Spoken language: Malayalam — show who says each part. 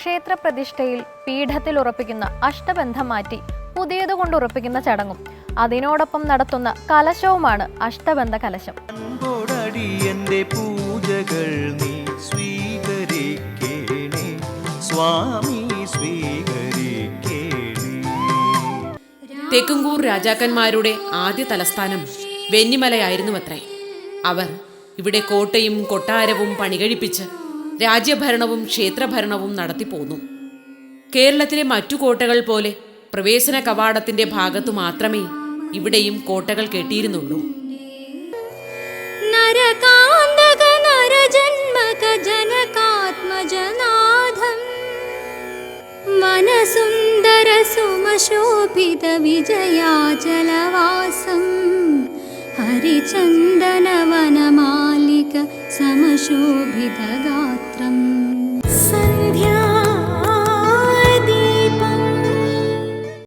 Speaker 1: ക്ഷേത്രപ്രതിഷ്ഠയിൽ പീഠത്തിൽ ഉറപ്പിക്കുന്ന അഷ്ടബന്ധം മാറ്റി പുതിയത് കൊണ്ട് ഉറപ്പിക്കുന്ന ചടങ്ങും അതിനോടൊപ്പം നടത്തുന്ന കലശവുമാണ് അഷ്ടബന്ധ കലശം.
Speaker 2: പൂജകൾ നീ സ്വീകരിക്കേണേ സ്വാമി സ്വീകരിക്കേണേ.
Speaker 3: തെക്കുംകൂർ രാജാക്കന്മാരുടെ ആദ്യ തലസ്ഥാനം വെന്നിമലയായിരുന്നുവത്രേ. അവർ ഇവിടെ കോട്ടയും കൊട്ടാരവും പണികഴിപ്പിച്ച് രാജ്യഭരണവും ക്ഷേത്രഭരണവും നടത്തിപ്പോന്നു. കേരളത്തിലെ മറ്റു കോട്ടകൾ പോലെ പ്രവേശന കവാടത്തിന്റെ ഭാഗത്തു മാത്രമേ ഇവിടെയും കോട്ടകൾ കെട്ടിയിരുന്നുള്ളൂ.
Speaker 4: മനസുന്ദര സുമശോഭിത വിജയാചലവാസം ഹരിചന്ദന വനമാലിക സമശോഭിത ഗാത്രം.